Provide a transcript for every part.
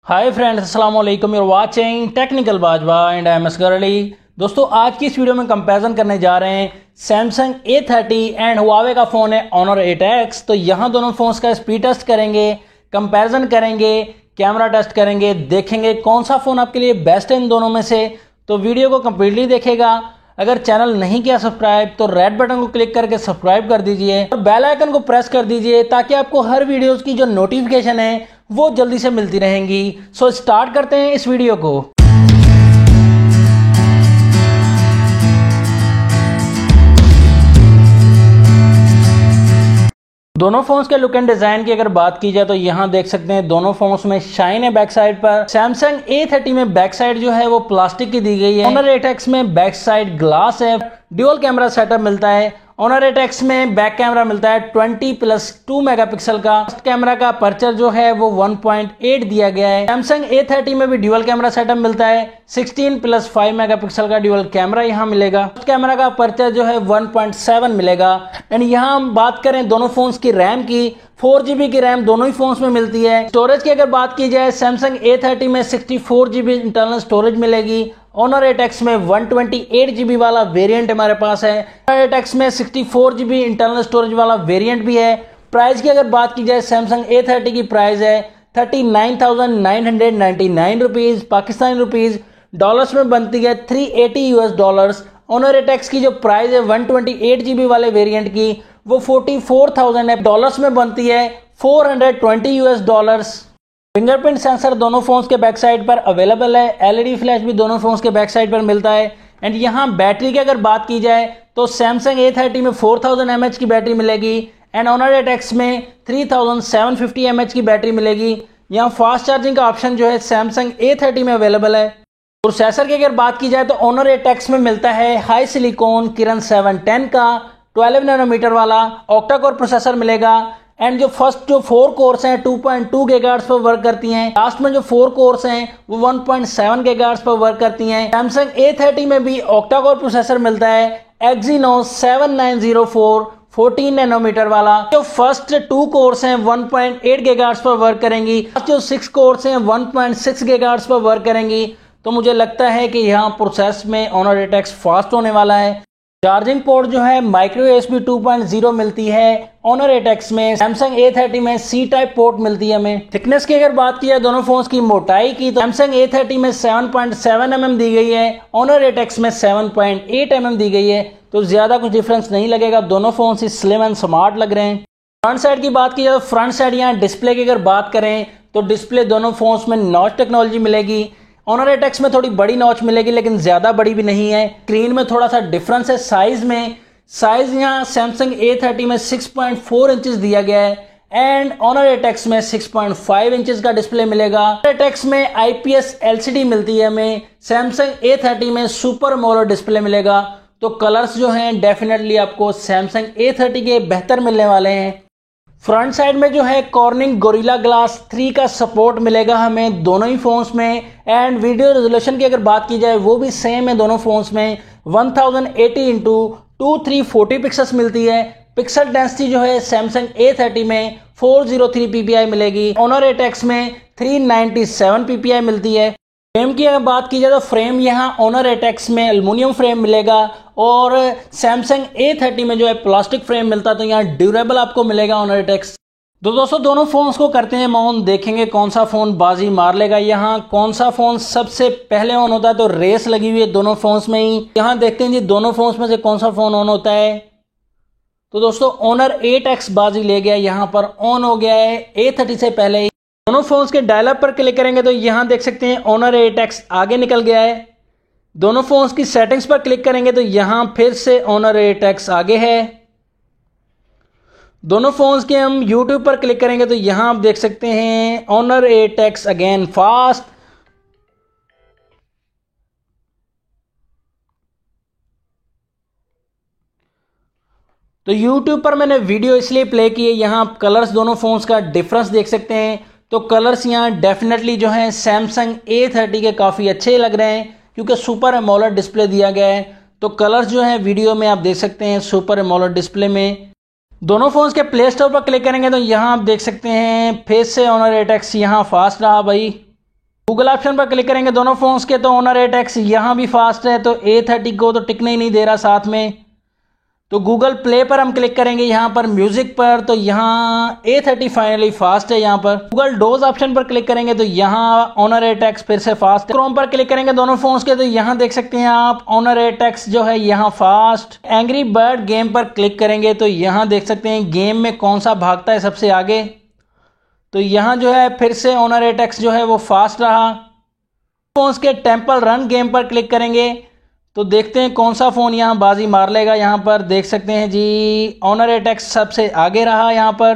हाय friends, अस्सलाम वालेकुम। You're watching technical Bajwa and I am Asghar Ali. दोस्तों, आज की इस वीडियो में कंपैरिजन करने जा रहे हैं सैमसंग A30 एंड हुआवे का फ़ोन है ऑनर 8X। तो यहाँ दोनों फ़ोन्स का स्पीड टेस्ट करेंगे, कंपैरिजन करेंगे, कैमरा टेस्ट करेंगे, देखेंगे कौन सा फ़ोन आपके लिए बेस्ट है इन दोनों में से। तो वीडियो को कम्प्लीटली देखेगा। अगर चैनल नहीं किया सब्सक्राइब तो रेड बटन को क्लिक करके सब्सक्राइब कर दीजिए और बेल आइकन को प्रेस कर दीजिए ताकि आपको हर वीडियोस की जो नोटिफिकेशन है वो जल्दी से मिलती रहेंगी। सो स्टार्ट करते हैं इस वीडियो को। दोनों फोन्स के लुक एंड डिजाइन की अगर बात की जाए तो यहाँ देख सकते हैं दोनों फोन्स में शाइन है बैक साइड पर। सैमसंग A30 में बैक साइड जो है वो प्लास्टिक की दी गई है। ऑनर 8X में बैक साइड ग्लास है। ड्यूल कैमरा सेटअप मिलता है। ऑनर 8X में बैक कैमरा मिलता है 20+2 मेगापिक्सल का। फर्स्ट कैमरा का अपर्चर जो है वो 1.8 दिया गया है। सैमसंग A30 में भी ड्यूल कैमरा सेटअप मिलता है। 16+5 मेगापिक्सल का ड्यूल कैमरा यहाँ मिलेगा। फर्स्ट कैमरा का अपर्चर जो है 1.7 मिलेगा। एंड यहाँ हम बात करें दोनों फोन्स की रैम की, 4GB की रैम दोनों ही फोन्स में मिलती है। स्टोरेज की अगर बात की जाए सैमसंग A30 में 64GB इंटरनल स्टोरेज मिलेगी। ऑनर 8X में 128GB वाला वेरिएंट हमारे पास है। ऑनर 8X में 64GB इंटरनल स्टोरेज वाला वेरिएंट भी है। प्राइस की अगर बात की जाए सैमसंग A30 की प्राइस है 39,999 रुपीज़ पाकिस्तानी रुपीज़। डॉलर्स में बनती है $380। ऑनर 8X की जो प्राइस है 128GB वाले वेरिएंट की वो 44,000 है। डॉलर्स में बनती है $420। फिंगरप्रिंट सेंसर दोनों फोन्स के बैक साइड पर अवेलेबल है। LED फ्लैश भी दोनों फोन्स के बैक साइड पर मिलता है। एंड यहाँ बैटरी की अगर बात की जाए तो सैमसंग A30 में 4000 mAh की बैटरी मिलेगी एंड ऑनर 8X में 3750 mAh की बैटरी मिलेगी। यहाँ फास्ट चार्जिंग का ऑप्शन जो है सैमसंग A30 में अवेलेबल है। प्रोसेसर की अगर बात की जाए तो ऑनर 8X में मिलता है हाई सिलिकॉन किरण 710 का 12 नैनोमीटर वाला ऑक्टा कोर प्रोसेसर मिलेगा। एंड जो फर्स्ट जो 4 कोर्स हैं 2.2 गीगाहर्ट्ज पर वर्क करती हैं। लास्ट में जो 4 कोर्स हैं वो 1.7 गीगाहर्ट्ज पर वर्क करती हैं। सैमसंग A30 में भी ऑक्टा कोर प्रोसेसर मिलता है Exynos 7904 14 नैनोमीटर वाला। जो फर्स्ट 2 कोर्स हैं 1.8 गीगाहर्ट्ज पर वर्क करेंगी। जो 6 कोर्स हैं 1.6 गीगाहर्ट्ज पर वर्क करेंगी। तो मुझे लगता है कि यहाँ प्रोसेस में ऑनर 8X फास्ट होने वाला है। चार्जिंग पोर्ट जो है माइक्रो USB 2.0 मिलती है ऑनर 8X में। सैमसंग A30 में C टाइप पोर्ट मिलती है हमें। थिकनेस की अगर बात की जाए दोनों फोन्स की मोटाई की तो सैमसंग A30 में 7.7 mm दी गई है। ऑनर 8X में 7.8 mm दी गई है। तो ज्यादा कुछ डिफरेंस नहीं लगेगा। दोनों phone he slim and smart लग रहे हैं। फ्रंट साइड की बात की जाए तो फ्रंट साइड यहाँ डिस्प्ले की अगर बात करें तो डिस्प्ले दोनों फोन्स में नॉच टेक्नोलॉजी मिलेगी। ऑनर 8X में थोड़ी बड़ी नॉच मिलेगी लेकिन ज्यादा बड़ी भी नहीं है। स्क्रीन में थोड़ा सा डिफरेंस है साइज में। साइज यहाँ सैमसंग A30 में 6.4 इंचेस दिया गया है एंड ऑनर 8X में 6.5 इंचेस का डिस्प्ले मिलेगा। 8X में IPS LCD मिलती है हमें। सैमसंग A30 में सुपर एमोलेड डिस्प्ले मिलेगा। तो कलर्स जो हैं डेफिनेटली आपको सैमसंग A30 के बेहतर मिलने वाले हैं। फ्रंट साइड में जो है कॉर्निंग गोरिल्ला ग्लास 3 का सपोर्ट मिलेगा हमें दोनों ही फोन्स में। एंड वीडियो रेजोल्यूशन की अगर बात की जाए वो भी सेम है दोनों फोन्स में। 1080x2340 पिक्सल्स मिलती है। पिक्सल डेंसिटी जो है सैमसंग A30 में 403 ppi मिलेगी। ऑनर 8X में 397 ppi मिलती है। फ्रेम की अगर बात की जाए तो फ्रेम यहाँ ऑनर 8X में एल्युमिनियम फ्रेम मिलेगा और सैमसंग A30 में जो है प्लास्टिक फ्रेम मिलता है। तो यहाँ ड्यूरेबल आपको मिलेगा ऑनर 8X। तो दोस्तों दोनों फोन्स को करते हैं ऑन, देखेंगे कौन सा फोन बाजी मार लेगा। यहाँ कौन सा फोन सबसे पहले ऑन होता है तो रेस लगी हुई है दोनों फोन्स में ही। यहाँ देखते हैं जी दोनों फोन्स में से कौन सा फोन ऑन होता है। तो दोस्तों ऑनर 8X बाजी ले गया, यहाँ पर ऑन हो गया है A30 से पहले ही। दोनों फोन्स के डायल अप पर क्लिक करेंगे तो यहाँ देख सकते हैं ऑनर 8X आगे निकल गया है। दोनों फोन्स की सेटिंग्स पर क्लिक करेंगे तो यहाँ फिर से ऑनर 8X आगे है। दोनों फोन्स के हम YouTube पर क्लिक करेंगे तो यहाँ आप देख सकते हैं ऑनर 8X अगेन फास्ट। तो YouTube पर मैंने वीडियो इसलिए प्ले की है, यहाँ आप कलर्स दोनों फोन्स का डिफरेंस देख सकते हैं। तो कलर्स यहाँ डेफिनेटली जो है सैमसंग A30 के काफ़ी अच्छे लग रहे हैं क्योंकि सुपर एमोलेड डिस्प्ले दिया गया है। तो कलर्स जो है वीडियो में आप देख सकते हैं सुपर एमोलेड डिस्प्ले में। दोनों फोन्स के प्ले स्टोर पर क्लिक करेंगे तो यहाँ आप देख सकते हैं फेस से ऑनर 8X यहाँ फास्ट रहा भाई। गूगल ऑप्शन पर क्लिक करेंगे दोनों फोन्स के, तो ऑनर 8X यहाँ भी फास्ट है, तो A30 को तो टिकने ही नहीं दे रहा साथ में। तो गूगल प्ले पर हम क्लिक करेंगे यहाँ पर म्यूजिक पर, तो यहाँ A30 फाइनली फास्ट है यहाँ पर। गूगल डोज ऑप्शन पर क्लिक करेंगे तो यहाँ ऑनर 8X फिर से फास्ट है। क्रोम पर क्लिक करेंगे दोनों फोन्स के, तो यहाँ देख सकते हैं आप ऑनर 8X जो है यहाँ फास्ट। एंग्री बर्ड गेम पर क्लिक करेंगे तो यहाँ देख सकते हैं गेम में कौन सा भागता है सबसे आगे, तो यहाँ जो है फिर से ऑनर 8X जो है वो फास्ट रहा। फोन्स के टेम्पल रन गेम पर क्लिक करेंगे तो देखते हैं कौन सा फ़ोन यहाँ बाजी मार लेगा। यहाँ पर देख सकते हैं जी ऑनर 8X सबसे आगे रहा यहाँ पर,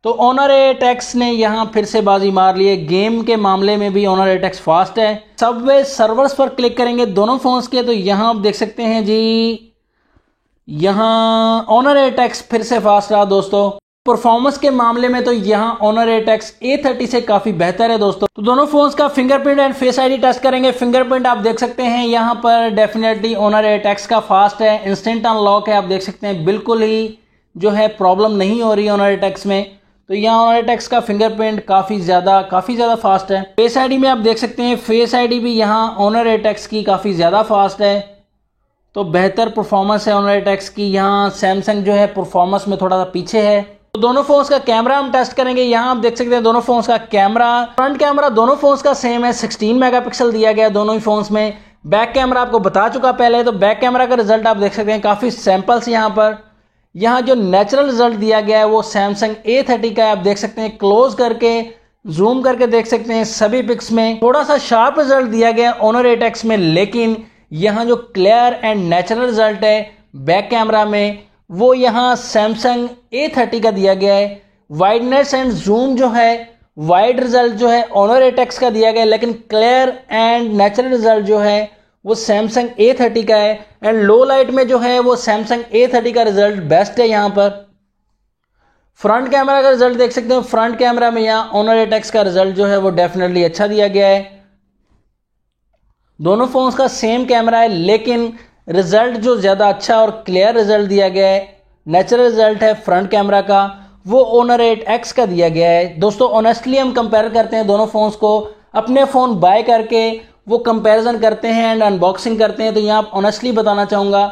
तो ऑनर 8X ने यहाँ फिर से बाजी मार ली है। गेम के मामले में भी ऑनर 8X फास्ट है। सबवे सर्वर्स पर क्लिक करेंगे दोनों फोन्स के, तो यहाँ आप देख सकते हैं जी यहाँ ऑनर 8X फिर से फास्ट रहा दोस्तों। परफॉर्मेंस के मामले में तो यहाँ ऑनर 8X A30 से काफी बेहतर है दोस्तों। तो दोनों फोन्स का fingerprint and face ID test करेंगे। फिंगरप्रिंट आप देख सकते हैं यहाँ पर डेफिनेटली ऑनर 8X का फास्ट है, इंस्टेंट अनलॉक है, आप देख सकते हैं बिल्कुल ही जो है प्रॉब्लम नहीं हो रही है ऑनर 8X में। तो यहाँ ऑनर 8X का फिंगरप्रिंट काफी ज्यादा फास्ट है। फेस आईडी में आप देख सकते हैं फेस आईडी भी यहाँ ऑनर 8X की काफी ज्यादा फास्ट है, तो बेहतर परफॉर्मेंस है ऑनर 8X की। यहाँ सैमसंग जो है परफॉर्मेंस में थोड़ा सा पीछे है। तो दोनों फोन्स का कैमरा हम टेस्ट करेंगे। यहाँ आप देख सकते हैं दोनों फोन्स का कैमरा, फ्रंट कैमरा दोनों फोन्स का सेम है, 16 मेगापिक्सल दिया गया दोनों ही फोन्स में। बैक कैमरा आपको बता चुका पहले, तो बैक कैमरा का रिजल्ट आप देख सकते हैं काफी सैंपल्स यहाँ पर। यहाँ जो नेचुरल रिजल्ट दिया गया है वो सैमसंग A30 का है, आप देख सकते हैं क्लोज करके जूम करके देख सकते हैं सभी पिक्स में थोड़ा सा शार्प रिजल्ट दिया गया ऑनर 8X में, लेकिन यहाँ जो क्लियर एंड नेचुरल रिजल्ट है बैक कैमरा में वो यहाँ सैमसंग A30 का दिया गया है। वाइडनेस एंड जूम जो है वाइड रिजल्ट जो है ऑनर 8X का दिया गया है, लेकिन क्लियर एंड नेचुरल रिजल्ट जो है वो सैमसंग A30 का है। एंड लो लाइट में जो है वो सैमसंग A30 का रिजल्ट बेस्ट है। यहाँ पर फ्रंट कैमरा का रिजल्ट देख सकते हो, फ्रंट कैमरा में यहाँ ऑनर 8X का रिजल्ट जो है वो डेफिनेटली अच्छा दिया गया है। दोनों फोन्स का सेम कैमरा है, लेकिन रिजल्ट जो ज़्यादा अच्छा और क्लियर रिजल्ट दिया गया है, नेचुरल रिजल्ट है फ्रंट कैमरा का, वो ऑनर 8X का दिया गया है। दोस्तों ऑनेस्टली हम कंपेयर करते हैं दोनों फोन्स को, अपने फ़ोन बाय करके वो कंपैरिजन करते हैं एंड अनबॉक्सिंग करते हैं, तो यहाँ आप ऑनेस्टली बताना चाहूँगा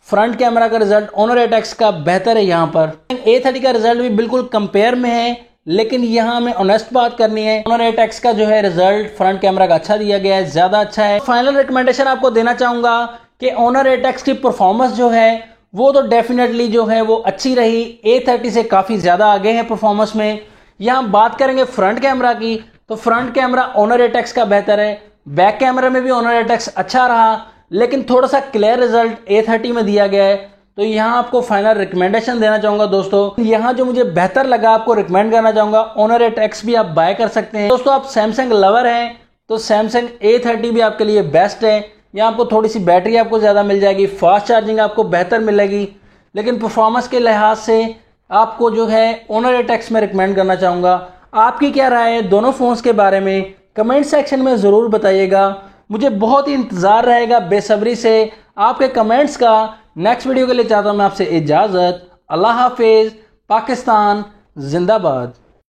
फ्रंट कैमरा का रिजल्ट ऑनर 8X का बेहतर है। यहाँ पर A30 का रिजल्ट भी बिल्कुल कंपेयर में है, लेकिन यहाँ हमें ऑनेस्ट बात करनी है, ऑनर 8X का जो है रिजल्ट फ्रंट कैमरा का अच्छा दिया गया है, ज़्यादा अच्छा है। फाइनल रिकमेंडेशन आपको देना चाहूँगा कि ऑनर 8X की परफॉर्मेंस जो है वो तो डेफिनेटली जो है वो अच्छी रही, A30 से काफ़ी ज़्यादा आगे है परफॉर्मेंस में। यहाँ बात करेंगे फ्रंट कैमरा की, तो फ्रंट कैमरा ऑनर 8X का बेहतर है, बैक कैमरा में भी ऑनर 8X अच्छा रहा, लेकिन थोड़ा सा क्लियर रिजल्ट A30 में दिया गया है। तो यहाँ आपको फाइनल रिकमेंडेशन देना चाहूँगा दोस्तों, यहाँ जो मुझे बेहतर लगा आपको रिकमेंड करना चाहूँगा, ऑनर 8X भी आप बाय कर सकते हैं। दोस्तों आप सैमसंग लवर हैं तो सैमसंग A30 भी आपके लिए बेस्ट है। यहाँ आपको थोड़ी सी बैटरी आपको ज़्यादा मिल जाएगी, फास्ट चार्जिंग आपको बेहतर मिलेगी, लेकिन परफॉर्मेंस के लिहाज से आपको जो है ऑनर 8X में रिकमेंड करना चाहूँगा। आपकी क्या राय है दोनों फ़ोन्स के बारे में, कमेंट सेक्शन में ज़रूर बताइएगा। मुझे बहुत ही इंतज़ार रहेगा बेसब्री से आपके कमेंट्स का। नेक्स्ट वीडियो के लिए चाहता हूँ मैं आपसे इजाज़त। अल्लाह हाफिज़, पाकिस्तान जिंदाबाद।